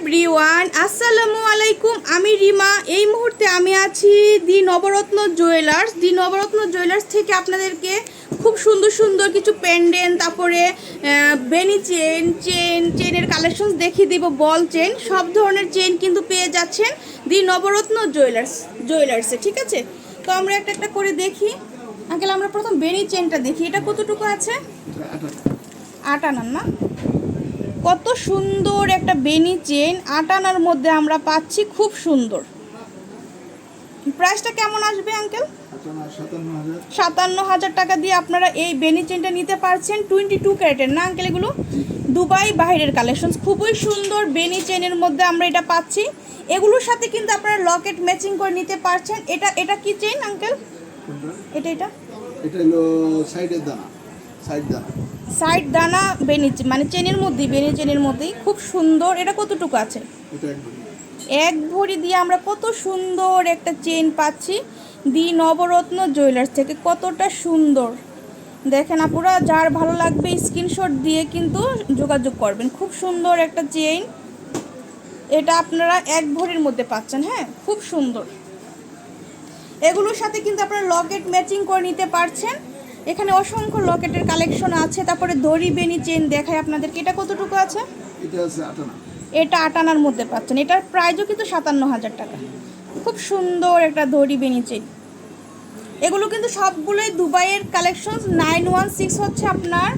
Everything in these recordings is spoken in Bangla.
এভরিওয়ান, আসসালামু আলাইকুম। আমি রিমা। এই মুহূর্তে আমি আছি দি নবরত্ন জুয়েলার্স থেকে আপনাদেরকে খুব সুন্দর সুন্দর কিছু পেন্ডেন্ট, তারপরে বেনি চেনের কালেকশন দেখিয়ে দিব। বল চেন, সব ধরনের চেন কিন্তু পেয়ে যাচ্ছেন দি নবরত্ন জুয়েলার্সে। ঠিক আছে, তো আমরা একটা একটা করে দেখি। আঙ্কেল, আমরা প্রথম বেনি চেনটা দেখি। এটা কতটুকু আছে? 8 আনার না? কত সুন্দর একটা বেনি চেন 8 আনার মধ্যে আমরা পাচ্ছি, খুব সুন্দর। প্রাইসটা কেমন আসবে আঙ্কেল? 57,000 টাকা দিয়ে আপনারা এই বেনি চেনটা নিতে পারছেন। 22 ক্যারেটের না আঙ্কেল? এগুলো দুবাই বাইরের কালেকশন, খুবই সুন্দর বেনি চেনের মধ্যে আমরা এটা পাচ্ছি। এগুলোর সাথে কিন্তু আপনারা লকেট ম্যাচিং করে নিতে পারছেন। এটা কি চেন আঙ্কেল? এটা হলো সাইডের দানা, সাইড দানা বেনি, মানে চেনের মধ্যেই, বেনি চেনের মধ্যেই খুব সুন্দর। এটা কতটুকু আছে? এক ভরি দিয়ে আমরা কত সুন্দর একটা চেন পাচ্ছি দি নবরত্ন জুয়েলার্স থেকে। কতটা সুন্দর দেখেন আপুরা, যার ভালো লাগবে স্ক্রিনশট দিয়ে কিন্তু যোগাযোগ করবেন। খুব সুন্দর একটা চেইন, এটা আপনারা এক ভরির মধ্যে পাচ্ছেন। হ্যাঁ, খুব সুন্দর। এগুলোর সাথে কিন্তু আপনারা লকেট ম্যাচিং করে নিতে পারছেন। এখানে অসংখ্য লকেটের কালেকশন আছে। তারপরে দড়ি বেনি চেন দেখায় আপনাদেরকে। এটা কতটুকু আছে? এটা 8 আনার মধ্যে পাচ্ছেন। এটার প্রাইসও কিন্তু 57,000 টাকা। খুব সুন্দর একটা দড়ি বেনি চেন। এগুলো কিন্তু সবগুলোই দুবাইয়ের কালেকশন। 916 হচ্ছে আপনার।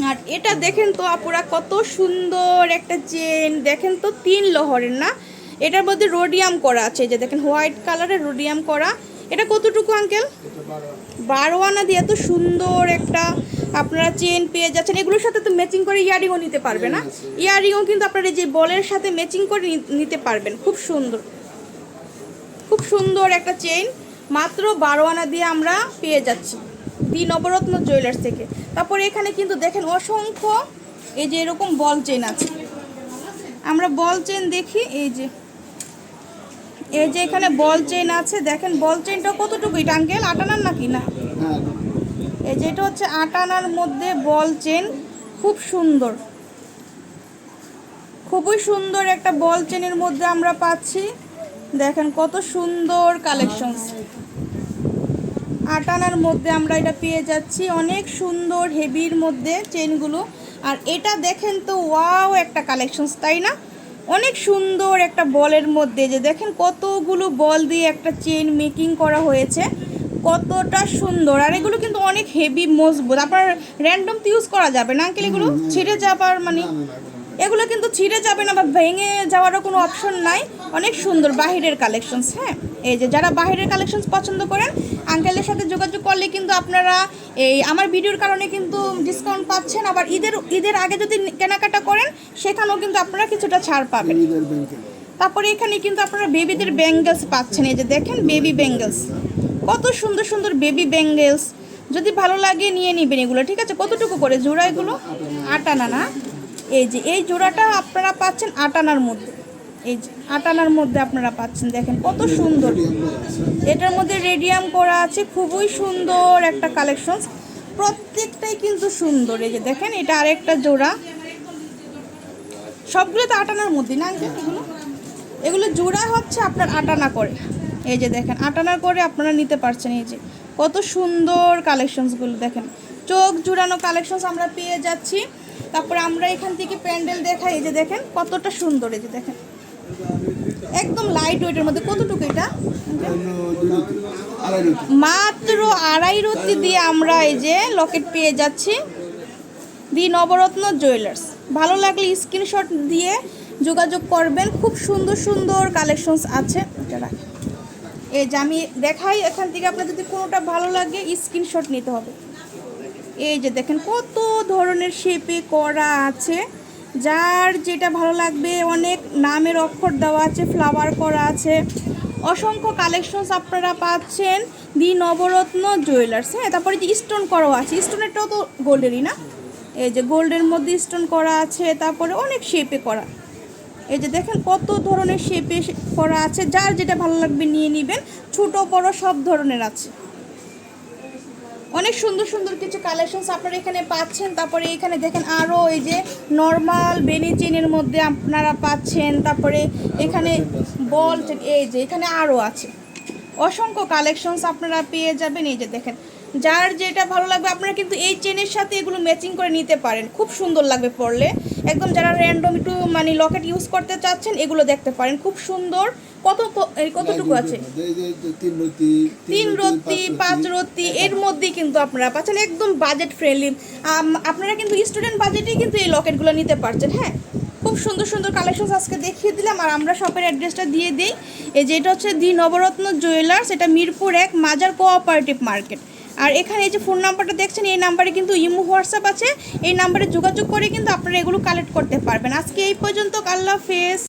আর এটা দেখেন তো আপুরা, কত সুন্দর একটা চেন দেখেন তো, 3 লহরের না? এটার মধ্যে রোডিয়াম করা আছে, যে দেখেন হোয়াইট কালারের রোডিয়াম করা। এটা কতটুকু আঙ্কেল? 12 আনা দিয়ে এত সুন্দর একটা আপনারা চেন পেয়ে যাচ্ছেন। এগুলোর সাথে তো ম্যাচিং করে ইয়ারিংও নিতে পারবে না? ইয়ারিংও কিন্তু আপনারা যে বলের সাথে ম্যাচিং করে নিতে পারবেন। খুব সুন্দর, খুব সুন্দর একটা চেন মাত্র 12 আনা দিয়ে আমরা পেয়ে যাচ্ছি দি নবরত্ন জুয়েলার্স থেকে। তারপরে এখানে কিন্তু দেখেন অসংখ্য এই যে এরকম বল চেন আছে। আমরা বল চেন দেখি। এই যে এখানে বল চেন আছে। দেখেন বল চেনটা কতটুকু? এটা আঙ্কেল 8 আনার নাকি না? এই যে এটা হচ্ছে 8 আনার মধ্যে বল চেন, খুব সুন্দর, খুবই সুন্দর একটা বল চেনের মধ্যে আমরা পাচ্ছি। দেখেন কত সুন্দর কালেকশন। 8 আনার মধ্যে আমরা এটা পেয়ে যাচ্ছি, অনেক সুন্দর হেভির মধ্যে চেনগুলো। আর এটা দেখেন তো, ওয়াও একটা কালেকশন, তাই না? অনেক সুন্দর একটা বলের মধ্যে, যে দেখেন কতগুলো বল দিয়ে একটা চেন মেকিং করা হয়েছে, কতটা সুন্দর। আর এগুলো কিন্তু অনেক হেভি, মজবুত। আপনার র্যান্ডম তো ইউজ করা যাবে না আঙ্কেল? এগুলো ছিঁড়ে যাবার মানে, এগুলো কিন্তু ছিঁড়ে যাবে না বা ভেঙে যাওয়ারও কোনো অপশন নাই। অনেক সুন্দর বাহিরের কালেকশনস। হ্যাঁ, এই যে যারা বাহিরের কালেকশনস পছন্দ করেন, আঙ্কেলের সাথে যোগাযোগ করলে কিন্তু আপনারা এই আমার ভিডিওর কারণে কিন্তু ডিসকাউন্ট পাচ্ছেন। আবার ঈদের আগে যদি কেনাকাটা করেন, সেখানেও কিন্তু আপনারা কিছুটা ছাড় পাবেন। তারপরে এখানে কিন্তু আপনারা বেবিদের ব্যাঙ্গেলস পাচ্ছেন। এই যে দেখেন বেবি ব্যাঙ্গেলস, কত সুন্দর সুন্দর বেবি ব্যাঙ্গেলস। যদি ভালো লাগে নিয়ে নেবেন এগুলো। ঠিক আছে, কতটুকু করে জোড়া এগুলো? 8 আনা না? এই যে এই জোড়াটা আপনারা পাচ্ছেন 8 আনার মধ্যে। এই যে 8 আনার মধ্যে আপনারা পাচ্ছেন, দেখেন কত সুন্দর। এটার মধ্যে রেডিয়াম করা আছে, খুবই সুন্দর একটা কালেকশন। প্রত্যেকটাই কিন্তু সুন্দর। এই যে দেখেন এটা আরেকটা জোড়া। সবগুলো তো 8 আনার মধ্যে না? এগুলো জোড়া হচ্ছে আপনার 8 আনা করে। এই যে দেখেন 8 আনার করে আপনারা নিতে পারছেন। এই যে কত সুন্দর কালেকশনসগুলো দেখেন, চোখ জুড়ানো কালেকশনস আমরা পেয়ে যাচ্ছি। তারপরে আমরা এখান থেকে প্যান্ডেল দেখাই। এই যে দেখেন কতটা সুন্দর। এই যে দেখেন একদম লাইট ওয়েটের মধ্যে। কতটুকু এটা? মাত্র 2.5 রতি দিয়ে আমরা এই যে লকেট পেয়ে যাচ্ছি দি নবরত্ন জুয়েলার্স। ভালো লাগলে স্ক্রিনশট দিয়ে যোগাযোগ করবেন। খুব সুন্দর সুন্দর কালেকশনস আছে। এই যে আমি দেখাই এখান থেকে, আপনার যদি কোনোটা ভালো লাগে স্ক্রিনশট নিতে হবে। এই যে দেখেন কত ধরনের শেপে করা আছে, যার যেটা ভালো লাগবে। অনেক নামের অক্ষর দেওয়া আছে, ফ্লাওয়ার করা আছে, অসংখ্য কালেকশনস আপনারা পাচ্ছেন দি নবরত্ন জুয়েলার্স। হ্যাঁ, তারপরে যে স্টোন করাও আছে, স্টোনেরটাও তো গোল্ডেরই না? এই যে গোল্ডের মধ্যে স্টোন করা আছে, তারপরে অনেক শেপে করা। এই যে দেখেন কত ধরনের শেপে করা আছে, যার যেটা ভালো লাগবে নিয়ে নেবেন। ছোট বড় সব ধরনের আছে। অনেক সুন্দর সুন্দর কিছু কালেকশনস আপনারা এখানে পাচ্ছেন। তারপরে এখানে দেখেন আরও এই যে নর্মাল বেনি চেনের মধ্যে আপনারা পাচ্ছেন। তারপরে এখানে বল চেন, এই যে এখানে আরও আছে অসংখ্য কালেকশনস আপনারা পেয়ে যাবেন। এই যে দেখেন, যার যেটা ভালো লাগবে আপনারা কিন্তু এই চেনের সাথে এগুলো ম্যাচিং করে নিতে পারেন, খুব সুন্দর লাগবে পরলে। একদম যারা র্যান্ডম একটু মানে লকেট ইউজ করতে চাচ্ছেন এগুলো দেখতে পারেন, খুব সুন্দর। কতটুকু আছে? 3 রত্তি 5 রত্তি এর মধ্যেই কিন্তু আপনারা পাচ্ছেন, একদম বাজেট ফ্রেন্ডলি। আপনারা কিন্তু স্টুডেন্ট বাজেটেই কিন্তু এই লকেটগুলো নিতে পারছেন। হ্যাঁ, খুব সুন্দর সুন্দর কালেকশনস আজকে দেখিয়ে দিলাম। আর আমরা শপের অ্যাড্রেসটা দিয়ে দিই। এই যে এটা হচ্ছে দি নবরত্ন জুয়েলার্স, এটা মিরপুর 1 মাজার কোঅপারেটিভ মার্কেট। আর এখানে এই যে ফোন নাম্বারটা দেখছেন, এই নাম্বারে কিন্তু ইমো হোয়াটসঅ্যাপ আছে, এই নাম্বারে যোগাযোগ করে কিন্তু আপনারা এগুলো কালেক্ট করতে পারবেন। আজকে এই পর্যন্ত, আল্লাহ হাফেজ।